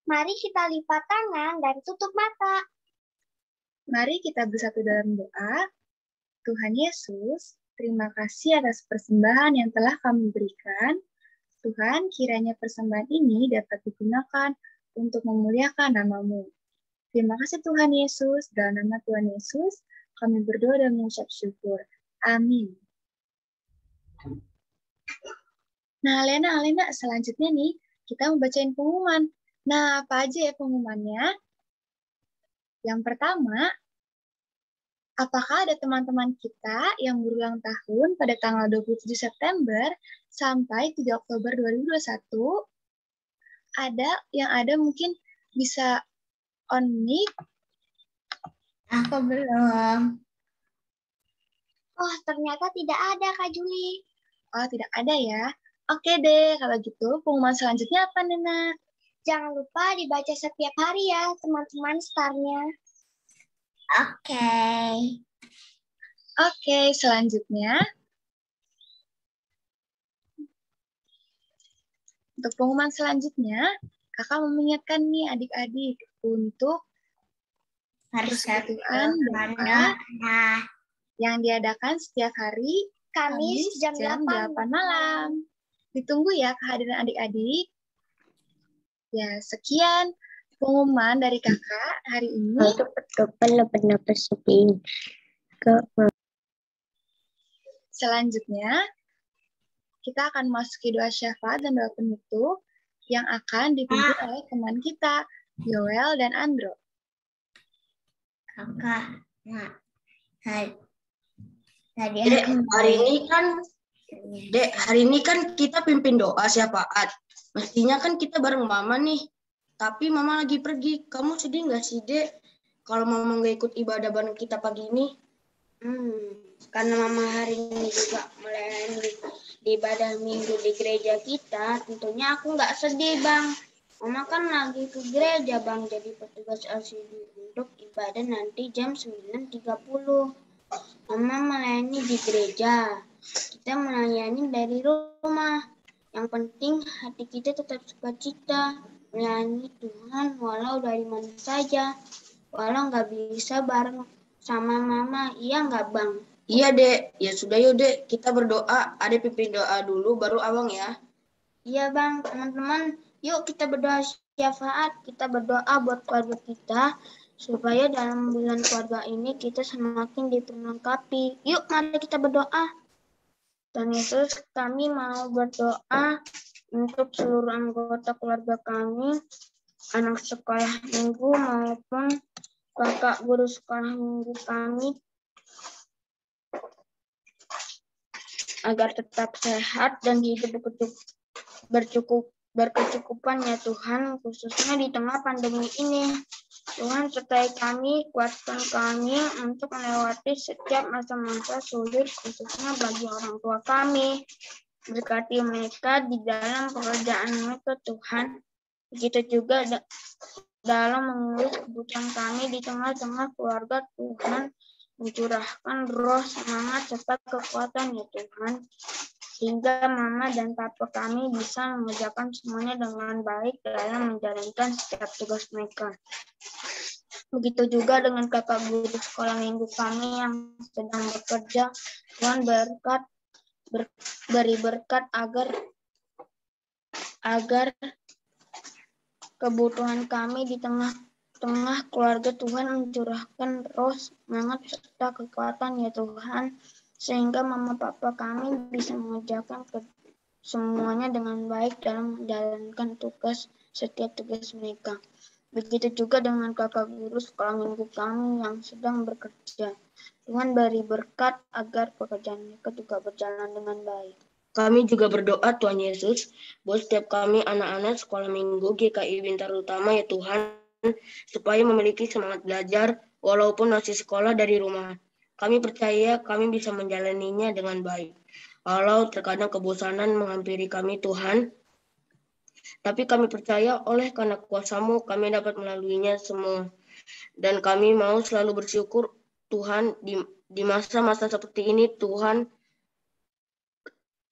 Mari kita lipat tangan dan tutup mata. Mari kita bersatu dalam doa. Tuhan Yesus, terima kasih atas persembahan yang telah kami berikan. Tuhan, kiranya persembahan ini dapat digunakan untuk memuliakan nama-Mu. Terima kasih Tuhan Yesus, dalam nama Tuhan Yesus, kami berdoa dan mengucap syukur. Amin. Nah, Alena, selanjutnya nih, kita mau bacain pengumuman. Nah, apa aja ya pengumumannya? Yang pertama, apakah ada teman-teman kita yang berulang tahun pada tanggal 27 September sampai 3 Oktober 2021? Ada mungkin bisa on mic. Aku belum. Oh, ternyata tidak ada, Kak Juli. Oh, tidak ada ya. Oke deh, kalau gitu pengumuman selanjutnya apa, Nena? Jangan lupa dibaca setiap hari ya, teman-teman, startnya. Oke. Oke, selanjutnya. Untuk pengumuman selanjutnya, kakak mengingatkan nih adik-adik untuk persekutuan doa yang diadakan setiap hari Kamis jam 8 malam. Ditunggu ya kehadiran adik-adik. Ya, sekian pengumuman dari kakak hari ini. Selanjutnya, kita akan masuki doa syafaat dan doa penutup yang akan dipimpin oleh teman kita, Yoel dan Andro. Kakak, hari ini kan kita pimpin doa syafaat. Mestinya kan kita bareng Mama nih. Tapi Mama lagi pergi. Kamu sedih nggak sih, Dek? Kalau Mama nggak ikut ibadah bareng kita pagi ini? Karena Mama hari ini juga melayani di ibadah minggu di gereja kita, tentunya aku nggak sedih, Bang. Mama kan lagi ke gereja, Bang, jadi petugas LCD untuk ibadah nanti jam 9.30. Mama melayani di gereja, kita melayani dari rumah. Yang penting hati kita tetap sukacita, melayani Tuhan walau dari mana saja. Walau nggak bisa bareng sama Mama, iya nggak, Bang? Iya, Dek. Ya sudah yuk, Dek. Kita berdoa. Adek pimpin doa dulu, baru Awang ya. Iya, Bang. Teman-teman, yuk kita berdoa syafaat. Kita berdoa buat keluarga kita, supaya dalam bulan keluarga ini kita semakin diperlengkapi. Yuk, mari kita berdoa. Tuhan Yesus, kami mau berdoa untuk seluruh anggota keluarga kami, anak sekolah minggu maupun kakak guru sekolah minggu kami, agar tetap sehat dan hidup berkecukupan ya Tuhan, khususnya di tengah pandemi ini. Tuhan sertai kami, kuatkan kami untuk melewati setiap masa-masa sulit, khususnya bagi orang tua kami. Berkati mereka di dalam pekerjaan mereka Tuhan. Begitu juga dalam mengurus kebutuhan kami di tengah-tengah keluarga Tuhan. Mencurahkan roh semangat serta kekuatan ya Tuhan, sehingga Mama dan Papa kami bisa mengerjakan semuanya dengan baik dalam menjalankan setiap tugas mereka. Begitu juga dengan kakak guru sekolah minggu kami yang sedang bekerja. Tuhan beri berkat agar kebutuhan kami di tengah keluarga Tuhan mencurahkan roh semangat serta kekuatan ya Tuhan, sehingga Mama Papa kami bisa mengerjakan semuanya dengan baik dalam menjalankan setiap tugas mereka. Begitu juga dengan kakak guru sekolah minggu kami yang sedang bekerja. Tuhan beri berkat agar pekerjaan mereka juga berjalan dengan baik. Kami juga berdoa Tuhan Yesus buat setiap kami anak-anak sekolah minggu GKI Bintaro Utama ya Tuhan, supaya memiliki semangat belajar walaupun masih sekolah dari rumah. Kami percaya kami bisa menjalaninya dengan baik. Walau terkadang kebosanan menghampiri kami Tuhan, tapi kami percaya oleh karena kuasa-Mu kami dapat melaluinya semua. Dan kami mau selalu bersyukur Tuhan di masa-masa seperti ini Tuhan.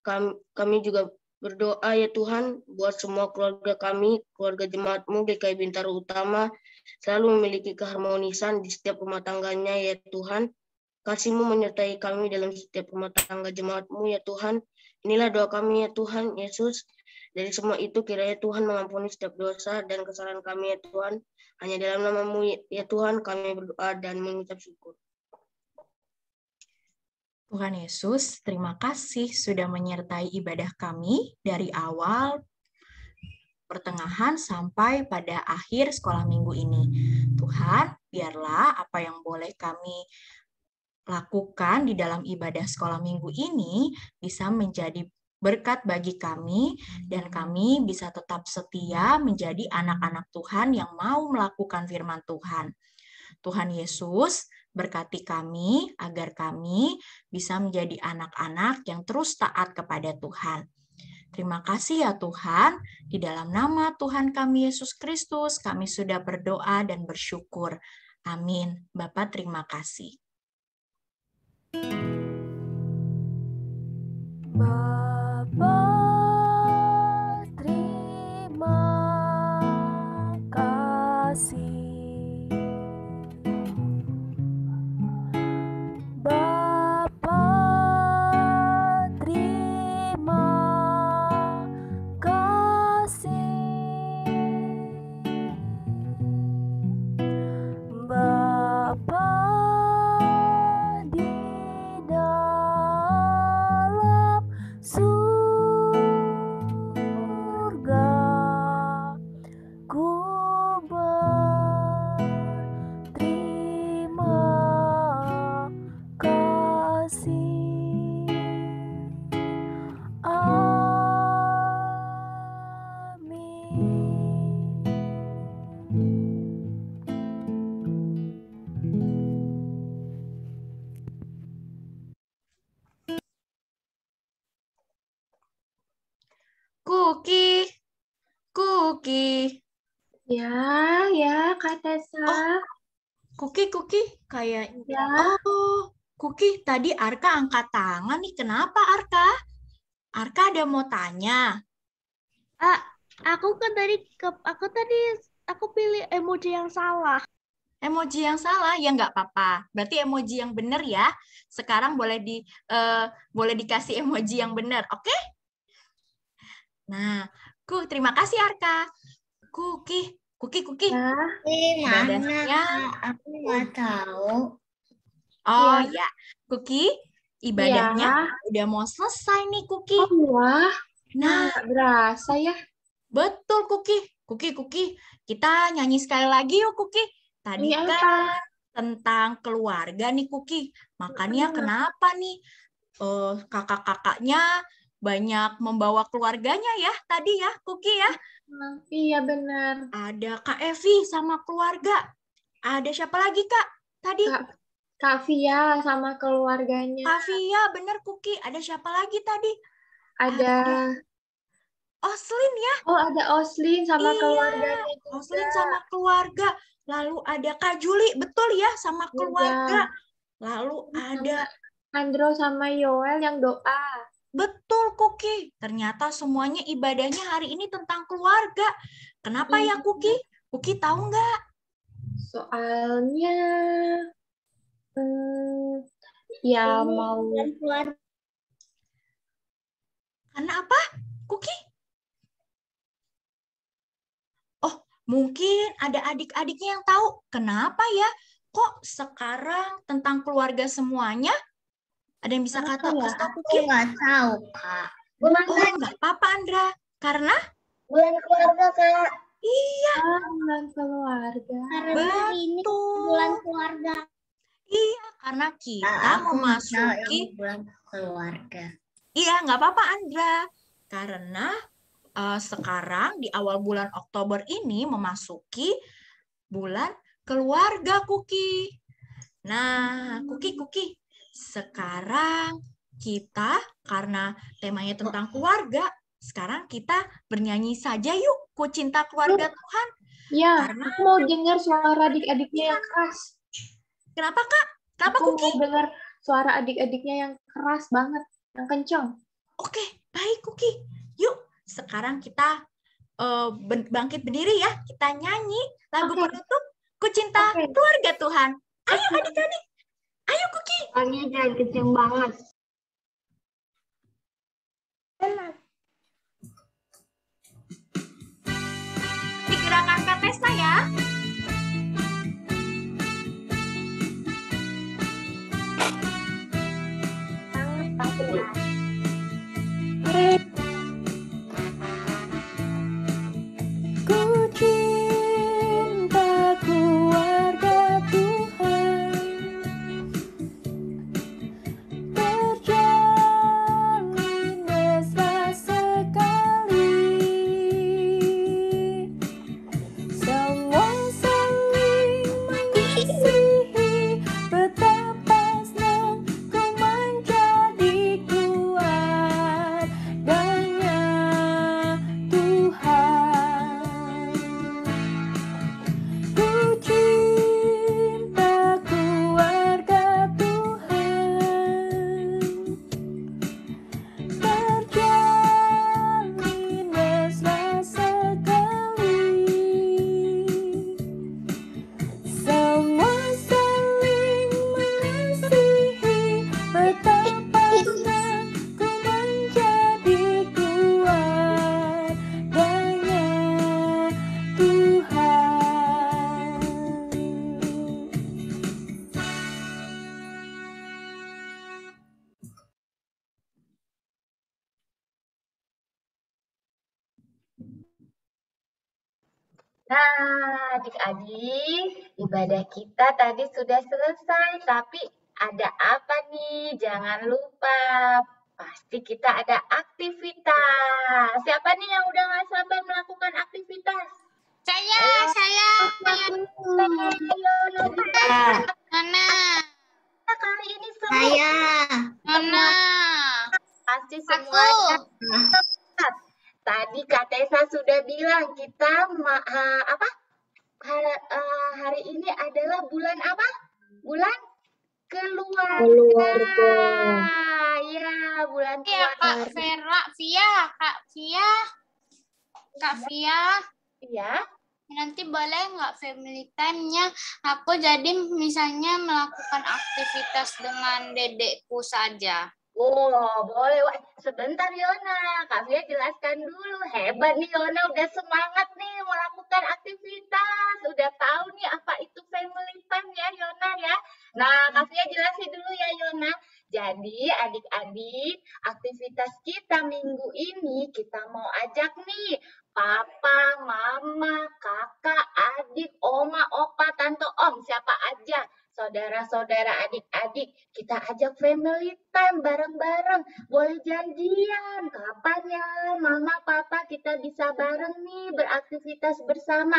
Kami juga berdoa ya Tuhan buat semua keluarga kami, keluarga jemaat-Mu GKI Bintaro Utama, selalu memiliki keharmonisan di setiap rumah tangganya ya Tuhan. Kasih-Mu menyertai kami dalam setiap rumah tangga jemaat-Mu ya Tuhan. Inilah doa kami ya Tuhan Yesus. Dari semua itu kiranya Tuhan mengampuni setiap dosa dan kesalahan kami ya Tuhan. Hanya dalam nama-Mu ya Tuhan kami berdoa dan mengucap syukur. Tuhan Yesus, terima kasih sudah menyertai ibadah kami dari awal, pertengahan, sampai pada akhir sekolah minggu ini. Tuhan, biarlah apa yang boleh kami lakukan di dalam ibadah sekolah minggu ini bisa menjadi berkat bagi kami, dan kami bisa tetap setia menjadi anak-anak Tuhan yang mau melakukan firman Tuhan. Tuhan Yesus, berkati kami agar kami bisa menjadi anak-anak yang terus taat kepada Tuhan. Terima kasih ya Tuhan, di dalam nama Tuhan kami Yesus Kristus, kami sudah berdoa dan bersyukur. Amin. Bapak terima kasih. Bapa, terima kasih. Bapa, terima kasih. Bapa di dalam surga, ku berterima kasih. Kuki, Kuki. Ya, Kak Tessa. Kuki, kayak. Ya. Oh, Kuki, tadi Arka angkat tangan nih. Kenapa, Arka? Arka ada mau tanya. Aku pilih emoji yang salah. Emoji yang salah ya nggak apa-apa. Berarti emoji yang benar ya. Sekarang boleh dikasih emoji yang benar, oke? Nah, terima kasih Arka. Kuki. Ibadahnya aku nggak tahu. Oh ya, Kuki, ibadahnya udah mau selesai nih Kuki. Wah, nah nggak berasa ya. Betul Kuki. Kuki, kita nyanyi sekali lagi yuk Kuki. Tadi kan tentang keluarga nih Kuki. Makanya kenapa nih kakak-kakaknya banyak membawa keluarganya ya tadi ya Kuki ya. Iya benar. Ada Kak Evi sama keluarga. Ada siapa lagi Kak tadi? Kak Via sama keluarganya. Kak Via bener Kuki. Ada siapa lagi tadi? Ada Oslin ya. Oh ada Oslin sama keluarganya juga. Oslin sama keluarga. Lalu ada Kak Juli, betul ya, sama keluarga. Lalu ada Andro sama Yoel yang doa. Betul, Kuki. Ternyata semuanya ibadahnya hari ini tentang keluarga. Kenapa ya, Kuki? Kuki tahu nggak? Soalnya ya mau keluar. Karena apa, Kuki? Mungkin ada adik-adiknya yang tahu kenapa ya kok sekarang tentang keluarga semuanya? Ada yang bisa kasih tahu Kuki? Nggak tahu Kak. Nggak apa-apa Andra. Karena bulan keluarga Kak. Iya. Bulan keluarga. Karena ini bulan keluarga. Iya, karena kita memasuki bulan keluarga. Iya, nggak apa-apa Andra. Karena sekarang di awal bulan Oktober ini memasuki bulan keluarga Kuki. Nah, Kuki, sekarang kita karena temanya tentang keluarga, sekarang kita bernyanyi saja yuk, Ku Cinta Keluarga Tuhan. Ya, karena aku mau dengar suara adik-adiknya yang keras. Kenapa Kak? Kenapa aku Kuki? Mau dengar suara adik-adiknya yang keras banget, yang kencang. Oke, baik Kuki. Yuk. Sekarang kita bangkit berdiri ya. Kita nyanyi lagu penutup Ku Cinta Keluarga Tuhan. Ayo adik-adik. Ayo Kuki. Soalnya jangan kenceng banget. Digerakan Kak Tessa ya. Ku cinta keluarga Tuhan, terjalin mesra sekali. Semua Nah, adik-adik, ibadah kita tadi sudah selesai, tapi ada apa nih? Jangan lupa, pasti kita ada aktivitas. Siapa nih yang udah nggak sabar melakukan aktivitas? Saya. Nona. Kali ini semua. Pasti semuanya. Tadi Kak Tessa sudah bilang kita hari ini adalah bulan apa? Bulan keluarga. Ya, bulan keluarga. Kak Fia. Iya. Nanti boleh nggak family time-nya aku jadi misalnya melakukan aktivitas dengan dedekku saja? Oh, boleh. Sebentar Yona, Kak Fia jelaskan dulu. Hebat nih Yona, udah semangat nih melakukan aktivitas. Udah tahu nih apa itu family time ya Yona ya. Nah, Kak Fia jelasin dulu ya Yona. Jadi adik-adik, aktivitas kita minggu ini kita mau ajak nih papa, mama, kakak, adik, oma, opa, tante, om, siapa aja. Saudara-saudara, adik-adik, kita ajak family time bareng-bareng. Boleh janjian, kapan ya mama, papa kita bisa bareng nih beraktivitas bersama.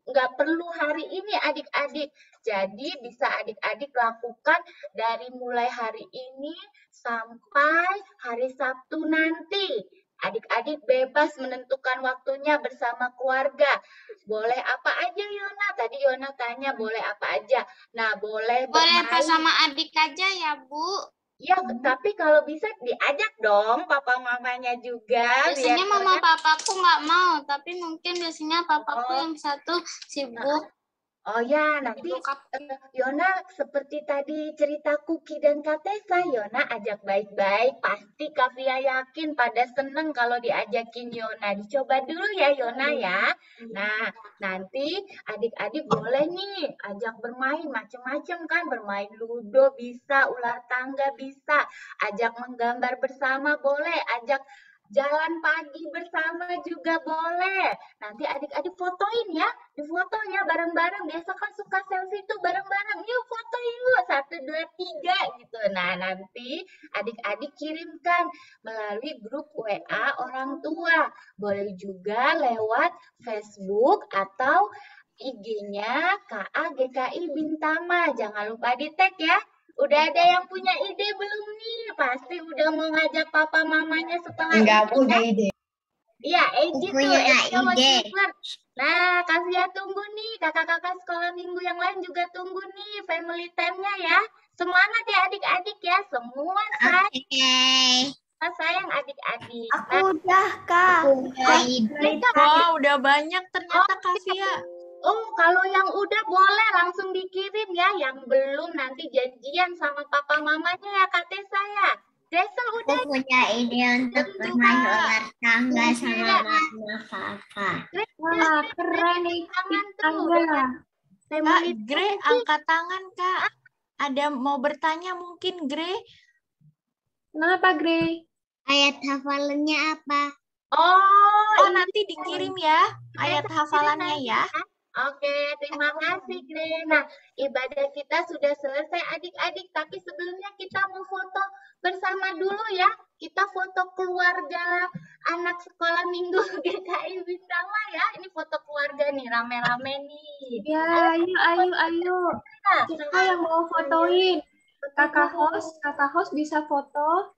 Nggak perlu hari ini adik-adik. Jadi bisa adik-adik lakukan dari mulai hari ini sampai hari Sabtu nanti. Adik-adik bebas menentukan waktunya bersama keluarga. Boleh apa aja Yona? Tadi Yona tanya boleh apa aja. Nah, boleh bermain. Sama adik aja ya, Bu. Ya, tapi kalau bisa diajak dong papa mamanya juga. Biasanya mama papaku nggak mau, tapi mungkin biasanya papaku yang satu sibuk. Oh ya, nanti Yona seperti tadi cerita Kuki dan Kak Tessa, Yona ajak baik-baik. Pasti Kak Fia yakin pada seneng kalau diajakin Yona. Dicoba dulu ya Yona ya. Nah, nanti adik-adik boleh nih ajak bermain macam-macam kan. Bermain ludo bisa, ular tangga bisa. Ajak menggambar bersama boleh, ajak jalan pagi bersama juga boleh. Nanti adik-adik fotoin ya. Difoto ya bareng-bareng. Biasa kan suka selfie tuh bareng-bareng. Yuk foto yuk. 1, 2, 3 gitu. Nah nanti adik-adik kirimkan melalui grup WA orang tua. Boleh juga lewat Facebook atau IG-nya KA GKI Bintama. Jangan lupa di-tag ya. Udah ada yang punya ide belum nih? Pasti udah mau ngajak papa mamanya setelah Enggak punya ide. Iya, Eji tuh. ide. Nah, Kak Fia tunggu nih. Kakak-kakak sekolah minggu yang lain juga tunggu nih family time-nya ya. Semangat ya adik-adik ya. Semua sayang adik-adik. Aku udah, Kak. Udah banyak ternyata Kak Fia. Oh, kalau yang udah boleh langsung dikirim ya. Yang belum nanti janjian sama papa mamanya ya Kak Tessa ya. Tessa udah. Aku punya ide untuk bermain ular tangga sama mama kakak. Wah, keren nih. Kak Gre, angkat tangan Kak. Ada mau bertanya mungkin Gre? Kenapa Gre? Ayat hafalannya apa? Oh, nanti dikirim ya ayat hafalannya ya. Oke, terima kasih, Gre. Nah, ibadah kita sudah selesai adik-adik, tapi sebelumnya kita mau foto bersama dulu ya. Kita foto keluarga anak sekolah minggu GKI Bintama ya. Ini foto keluarga nih, rame-rame nih. Ya, ayo. Siapa yang mau fotoin? Kakak host bisa foto.